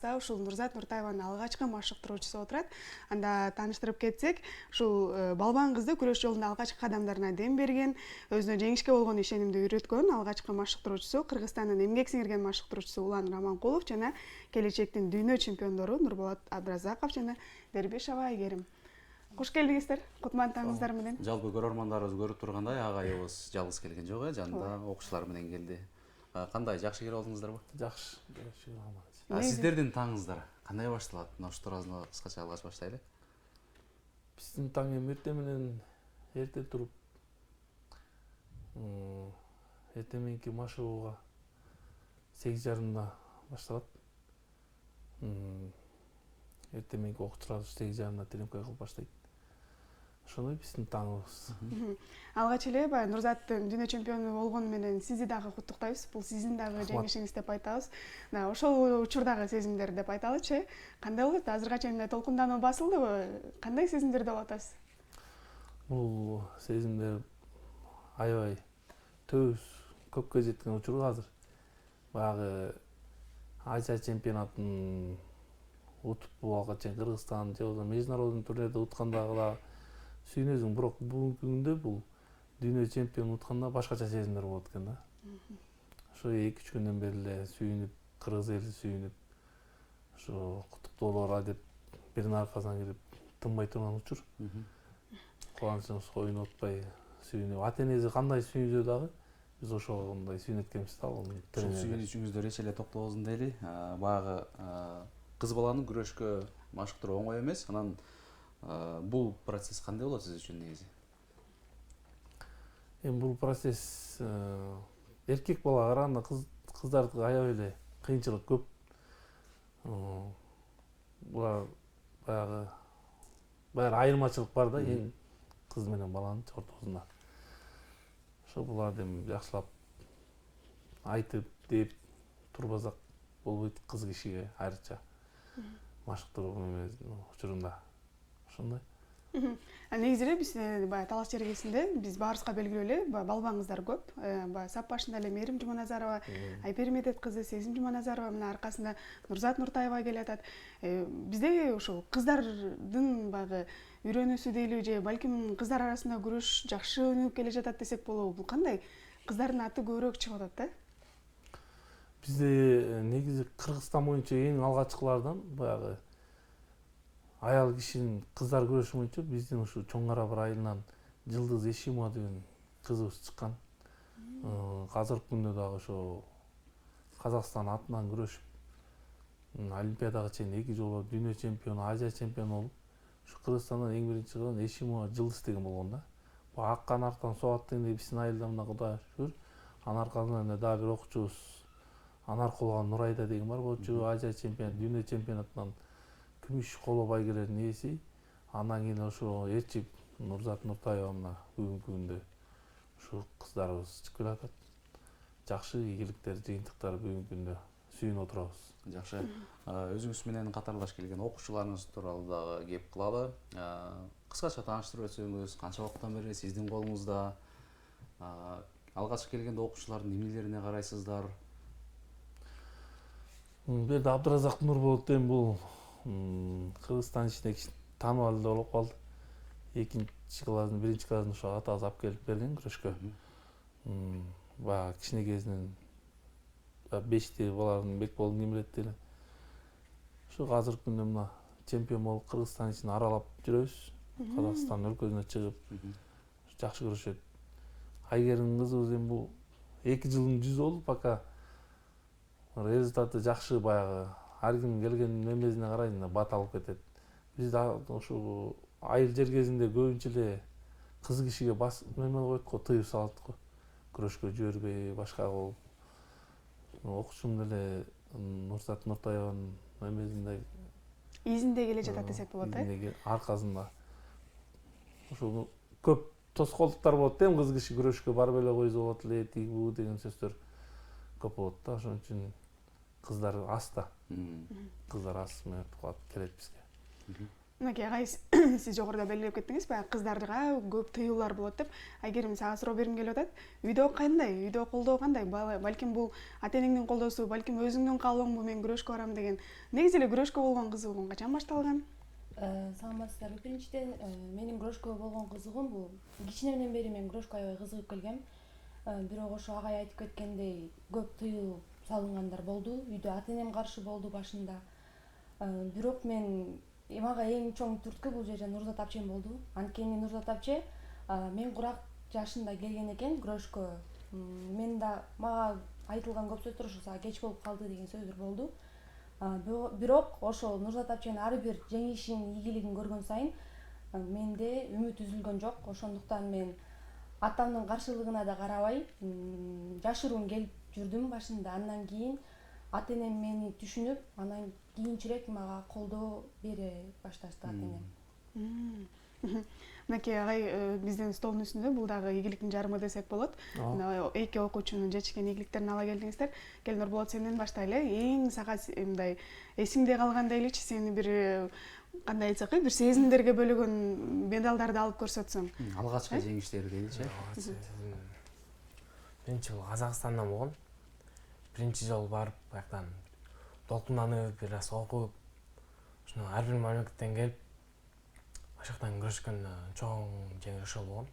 Ушул Нурзат Нуртаеванын алгачкы машыктыруучусу отурат. Анда тааныштырып кетсек, ушул балбан кызды күрөш жолунда алгачкы кадамдарына дем берген, өзүнө жеңишке болгон ишенимди үйрөткөн алгачкы машыктыруучусу Кыргызстандын эмгек сиңирген машыктыруучусу Улан Раманкулов жана келечектин дүйнө чемпиондору Нурболот Абдразаков жана Дербишова Айгерим. Куш келдиңиздер, кутмандыктарыңыздар менен. Жалпы көрөрмандарыбыз көрүп тургандай, агайыбыз жалгыз келген жок, жанында окуучулар менен келди. Кандай, жакшы келип алдыңыздарбы? Жакшы. Сиздердин таңыңыздар кандай башталат? Мына ушул туурасында кыскача алгач баштайлы. Биздин таң эртең менен эрте туруп, эртең мененки машыгууга 8:30 башталат. Эртең мененки окуучулар 8:30 тренировка кылып баштайт. Ошондой биздин таңыбыз. Алгач эле баягы Нурзаттын дүйнө чемпиону болгону менен сизди дагы куттуктайбыз. Бул сиздин дагы жеңишиңиз деп айтабыз. Ошол учурдагы сезимдер деп айталычы. Кандай болот? Азыркача мындай толкундануу басылдыбы? Кандай сезимдерде болуп атасыз? Бул сезимдер аябай төбүбүз көккө жеткен учур азыр. Баягы Азия чемпионатын утуп буга чейин Кыргызстан же болбосо международный турнирде уткандагы да сүйүнөсүң, бирок бүгүнкү күндө бул дүйнө чемпиону утканда башкача сезимдер болот экен да. Ошо 2-3 күндөн бери эле сүйүнүп, кыргыз эли сүйүнүп, ошо куттуктоолор деп биринин аркасынан кирип тынбай турган учур. Кубанычыбыз коюнуп атпай сүйүнүп, ата-энеси кандай сүйүнсө дагы биз ошондой сүйүнөт экенбиз да. Ушул сүйүнүчүңүздү эч эле токтобосун дейли. Баягы кыз баланы күрөшкө машыктыруу оңой эмес. Анан бул процесс кандай болот сиз үчүн негизи? Бул процесс эркек балага караганда кыздардыкы аябай эле кыйынчылык көп. Булар баягы баары айырмачылык бар да, эң кыз менен баланын ортосунда. Ошо буларды эми жакшылап айтып деп турбасак болбойт кыз кишиге айрыкча машыктыруу учурунда. Ошондой. Негизи эле биз баягы Талас Чергесинде биз баарыбызга белгилүү эле балбан кыздар көп. Баягы сап башында эле Мээрим Жуманазарова, Айпери Медет кызы, Сезим Жуманазарова менен аркасында Нурзат Нуртаева келатат. Бизде ушул кыздардын баягы үйрөнүүсү дейлиби же балким кыздар арасында күрөш жакшы өнүгүп келе жатат десек болобу? Бул кандай? Кыздардын аты көбүрөөк чыгып атат да? Бизде негизи Кыргызстан боюнча эң алгачкылардан баягы аял кишинин кыздар күрөшү боюнча биздин ушу Чоң Кара айылынан Жылдыз Эшимова деген кызыбыз чыккан. Азыркы күндө дагы ошо Казакстан атынан күрөшүп, Олимпиадага чейин 2 жолу дүйнө чемпиону, Азия чемпиону болуп, ушу Кыргызстандан эң биринчи чыккан Эшимова Жылдыз деген болгон да. Бул ак канаттан соат дегенде биздин айылда мына Кудайга шүгүр. Анын аркасынан дагы бир окуучубуз Анаркулова Нурайда деген бар болчу, Азия чемпиону, дүйнө чемпионатынан күмүш коло байгелердин ээси. Андан кийин ошо Эрчип Нурзат Нуртаева мына бүгүнкү күндө ушу кыздарыбыз чыгып келатат. Жакшы ийгиликтер, жыйынтыктар бүгүнкү күндө сүйүнүп отурабыз. Жакшы. Өзүңүз менен катарлаш келген окуучуларыңыз тууралуу дагы кеп кылалы. Кыскача тааныштырып өтсөңүз, канча убакыттан бери сиздин колуңузда? Алгач келгенде окуучулардын эмнелерине карайсыздар? Бул жерде Абдразак Нурболот деген бул Кыргызстан ичинде тааныбал эле болуп калды. 2-чи класстын, 1-чи класстын ошо атасы алып келип берген күрөшкө. Баягы кичине кезинен 5-ти балардын бек болдун эмретти эле. Ошо азыркы күндө мына чемпион болуп Кыргызстан ичин аралап жүрөбүз. Казакстан өлкөсүнө чыгып жакшы күрөшөт. Айгерим кызыбыз эми бул 2 жылдын жүзү болду, пока результаты жакшы. Баягы ар ким келген немесине карай бат алып кетет. Биз да ушул айыл жергесинде көбүнчө эле кыз кишиге неме коет го, тыюу салат го. Күрөшкө жибербей, башка кылып. Окуучум деле Нурзат Нуртаеванын немесинде Изинде келе жатат десек болот, э? Аркасында ушул көп тоскоолдуктар болот да, кыз киши күрөшкө барбай эле койсо болот эле, тиги бу деген сөздөр көп болот да. Ошон үчүн кыздар аз да. Кыздар аз келет бизге. Мынакей агай сиз жогоруда белгилеп кеттиңиз, баягы кыздарга көп тыюулар болот деп. Айгерим, сага суроо бергим келип атат. Үйдө кандай? Үйдө колдоо кандай? Балким бул ата энеңдин колдоосу, балким өзүңдүн каалооңбу, мен күрөшкө барам деген. Негизи эле күрөшкө болгон кызыгуң качан башталган? Саламатсыздарбы. Биринчиден, менин күрөшкө болгон кызыгым бул кичинемден бери мен күрөшкө аябай кызыгып келгем. Бирок ошо агай айтып кеткендей көп тыюу салынгандар болду. Үйдө ата энем каршы болду башында. Бирок мага эң чоң түрткү бул жерде Нурзат апчем болду. Анткени Нурзат апче мен курак жашында келген экен күрөшкө. Мага айтылган көп сөздөр ошо сага кеч болуп калды деген сөздөр болду. Бирок ошол Нурзат апченин ар бир жеңишин, ийгилигин көргөн сайын менде үмүт үзүлгөн жок. Ошондуктан мен атамдын каршылыгына да карабай жашыруун келип жүрдүм башында. Андан кийин ата энем мени түшүнүп, анан кийинчерээк мага колдоо бере башташты ата энем. Мынакей агай биздин столдун үстүндө бул дагы ийгиликтин жарымы десек болот. Эки окуучунун жечкен ийгиликтерин ала келдиңиздер. Кел Нурболот, сенден баштайлы. Эң сага мындай эсиңде калган дейличи, сени бир кандай айтсак, бир сезимдерге бөлөгөн медалдарды алып көрсөтсөң. Алгачкы жеңиштери дейчи. Биринчи жолу Казакстандан болгон. Биринчи жолу барып, бияктан толкунданып, бир аз окуп, ошону ар бир мамлекеттен келип, ошоктон күрөшкөн чоң жеңиш ошол болгон.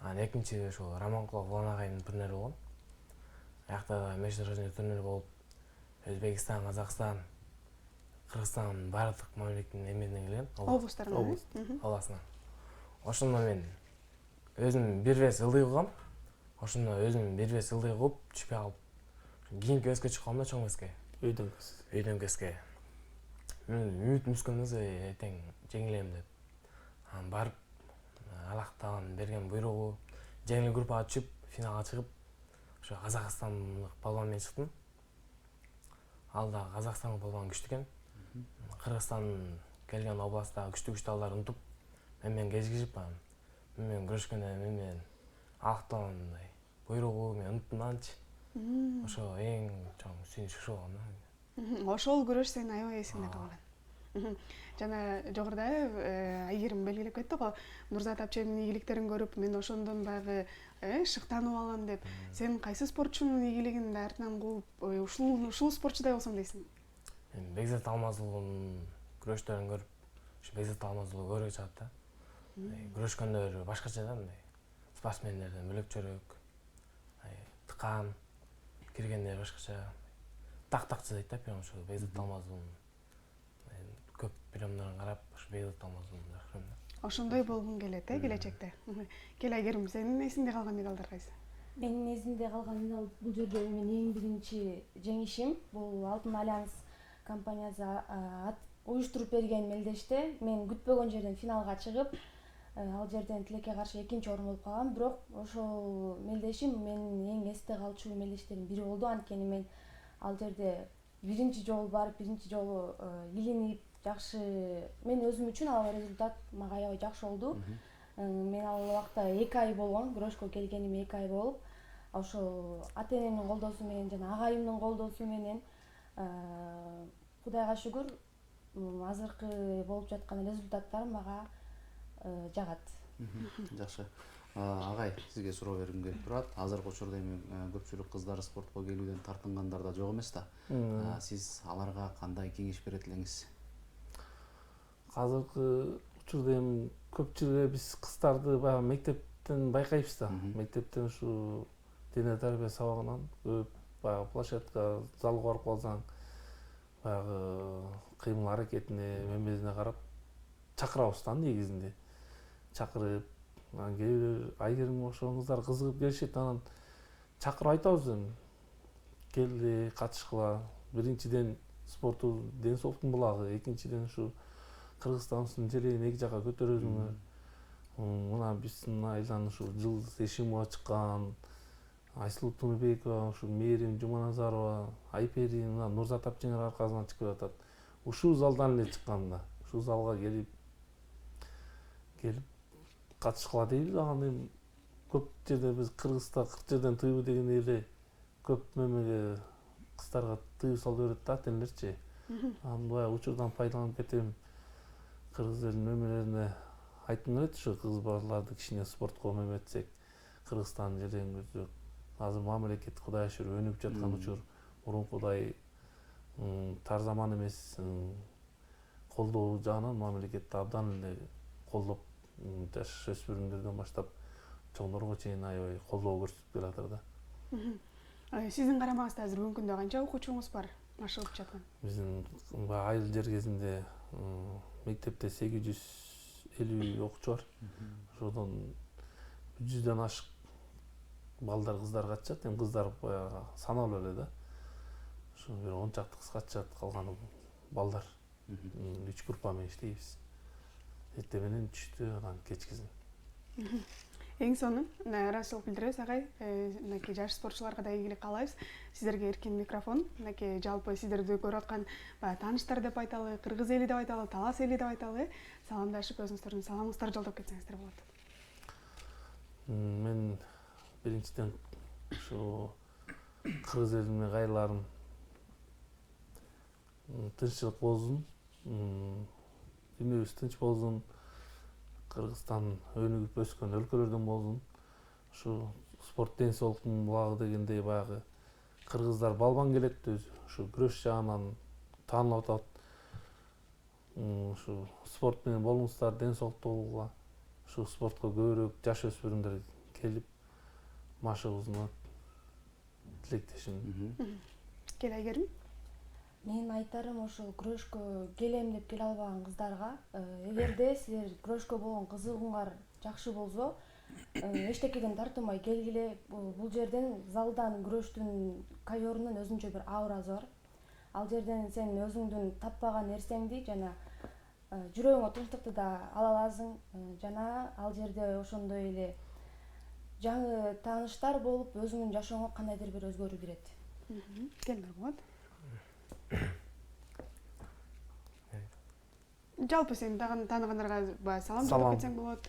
Анан экинчи ошол Раманкулов Улан агайдын турнири болгон. Аякта да международный турнир болуп, Өзбекстан, Казакстан, Кыргызстан баардык мамлекеттин эмине келген. Облустарынан. Областынан. Ошондо мен өзүм бир вес ылдый кылгам. Ошондо өзүм бир вес ылдый кылып, түшпөй калып, кийинки веске чыккам да, чоң веске. Өйдөн веске. Мен үмүтүм өскөн кезде эртең жеңилем деп. Анан барып, Аллахтан берген буйругу, жеңил группага түшүп, финалга чыгып, ошо Казакстандык балбан менен чыктым. Ал да Казакстандык балбан күчтүү экен. Кыргызстан келген областтагы күчтүү балдарды унутуп, мен менен кезигишип, мен менен күрөшкөндө мен менен Аллахтан буйругу мен унуттум анчы. Ошо эң чоң сүйүнүч ошо болгон да. Ошол күрөш сенин аябай эсиңде калган. Жана жогоруда Айгерим белгилеп кетти го, Нурзат апченин ийгиликтерин көрүп, мен ошондон баягы шыктанып алам деп. Сен кайсы спортчунун ийгилигин артынан кууп, ушул спортчудай болсом дейсиң? Мен Бекзат Алмазулдун күрөштөрүн көрүп, ушу Бекзат Алмазулду көргүлө чыгат да. Күрөшкөндөр башкача да, мындай спортсмендерден бөлөкчөрөөк, тыкан киргендер башкача. Так-такчы дейт да, прям ошо Бекзат Алмазулдун көп приемдорун карап, ошо Бекзат Алмазулдун жакшырым да. Ошондой болгуң келет, келечекте. Кел Айгерим, сенин эсиңде калган медалдар кайсы? Менин эсимде калган медал бул жерде менин эң биринчи жеңишим. Бул Алтын Альянс компаниясы уюштуруп берген мелдеште мен күтпөгөн жерден финалга чыгып, ал жерден Тилекке каршы экинчи орун болуп калгам. Бирок ошол мелдешим менин эң эсте калчу мелдештердин бири болду. Анткени мен ал жерде биринчи жолу барып, биринчи жолу илинип, жакшы, мен өзүм үчүн ал результат мага аябай жакшы болду. Мен ал убакта 2 ай болгон, күрөшкө келгениме 2 ай болуп, ошол ата энемдин колдоосу менен жана агайымдын колдоосу менен Кудайга шүгүр, азыркы болуп жаткан результаттар мага жагат. Жакшы. Агай, сизге суроо бергим келип турат. Азыркы учурда эми көпчүлүк кыздар спортко келүүдөн тартынгандар да жок эмес да. Сиз аларга кандай кеңеш берет элеңиз? Азыркы учурда эми көпчүлүгү биз кыздарды баягы мектептен байкайбыз да. Мектептен ушу дене тарбия сабагынан көп баягы площадка, залга барып калсаң, баягы кыймыл аракетине, мемесине карап чакырабыз да негизинде. Чакырып, анан кээ бир Айгерим ошол кыздар кызыгып келишет, анан чакырып айтабыз эми. Келди, катышкыла. Биринчиден спорту ден соолуктун булагы, экинчиден ушу Кыргызстандын желегин эки жакка көтөрөсүңөр. Мына биздин айылдан ушу Жылдыз Эшимова чыккан, Айсулуу Тунубекова, ушу Мээрим Жуманазарова, Айпери, мына Нурзат апченин аркасынан чыгып атат. Ушул залдан эле чыккан да. Ушул залга келип катышкыла дейбиз. Анан эми көп жерде биз Кыргызда 40 жерден тыюу деген эле көп мемеге кыздарга тыюу салып берет да ата энелерчи. Анан баягы учурдан пайдаланып кетем. кыргыз элинин өмүрлөрүнө айткым келет, ушу кыз балаларды кичине спортко эметсек, Кыргызстандын жерден азыр мамлекет Кудай шүгүр өнүгүп жаткан учур, мурункудай тар заман эмес, колдоо жагынан мамлекет абдан эле колдоп, жаш өспүрүмдөрдөн баштап чоңдорго чейин аябай колдоо көрсөтүп келатыр да. Сиздин карамагыңызда азыр бүгүнкү күндө канча окуучуңуз бар машыгып жаткан? Биздин айыл жер кезинде мектепте 850 окуучу бар. Ошодон 100дөн ашык балдар, кыздар катышат. Эми кыздар баягы саналуу эле да. Ушу бир 10 чакты кыз катышат, калганы балдар. 3 группа менен иштейбиз. Эртең менен түштө, анан кечкисин. Эң сонун ыраазычылык билдиребиз агай. Мынакей жаш спортчуларга да ийгилик каалайбыз. Сиздерге эркин микрофон. Мынакей жалпы сиздерди көрүп аткан тааныштар деп айталы, кыргыз эли деп айталы, талас эли деп айталы. Саламдашып өзүңүздөрдүн саламыңыздарды жолдоп кетсеңиздер болот. Мен биринчиден ушу кыргыз элине кайрыларым тынччылык болсун, дүйнөбүз тынч болсун, Кыргызстан өнүгүп өскөн өлкөлөрдөн болсун. Ушу спорт ден соолуктун булагы дегендей баягы кыргыздар балбан келет өзү. Ушу күрөш жагынан таанылып атат. Ушу спорт менен болуңуздар, ден соолуктууга, ушу спортко көбүрөөк жаш өспүрүмдөр келип машыгуусуна тилектешим. Кел Айгерим. Менин айтарым ошол күрөшкө келем деп келе албаган кыздарга, эгерде силер күрөшкө болгон кызыгууңар жакшы болсо, эчтекеден тартынбай келгиле. Бул жерден, залдан, күрөштүн ковёрунун өзүнчө бир аурасы бар. Ал жерден сен өзүңдүн таппаган нерсеңди жана жүрөгүңө тынчтыкты да ала аласың, жана ал жерде ошондой эле жаңы тааныштар болуп, өзүңдүн жашооңо кандайдыр бир өзгөрүү кирет. Кел Нурболот. Жалпы сени тааныгандарга салам жолдоп кетсең болот.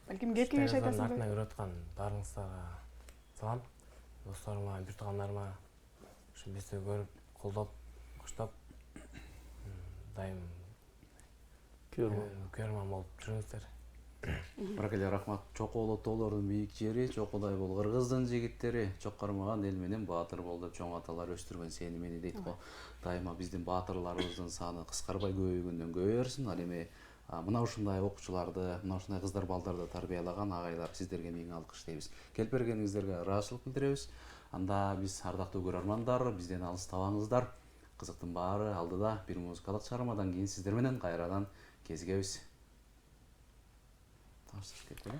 Балким кээ кеңеш айтасың. Артынан көрүп аткан баарыңыздарга салам. Досторума, бир туугандарыма, ушу бизди көрүп, колдоп, коштоп, дайым көрмөн болуп жүрүңүздөр. Баракеле, рахмат. Чокуу болот тоолордун бийик жери, чокудай бол кыргыздын жигиттери, чок кармаган эл менен баатыр бол деп чоң аталар өстүргөн сени мени дейт го. Дайыма биздин баатырларыбыздын саны кыскарбай көбөйгөндөн көбөйөрсүн. Ал эми мына ушундай окуучуларды, мына ушундай кыздар балдарды тарбиялаган агайлар, сиздерге миң алкыштайбыз. Келип бергениңиздерге ыраазычылык билдиребиз. Анда биз ардактуу көрөрмандар, бизден алыстабаңыздар. Кызыктын баары алдыда. Бир музыкалык чыгармадан кийин сиздер менен кайрадан кезигебиз. Таштырып кетти, да?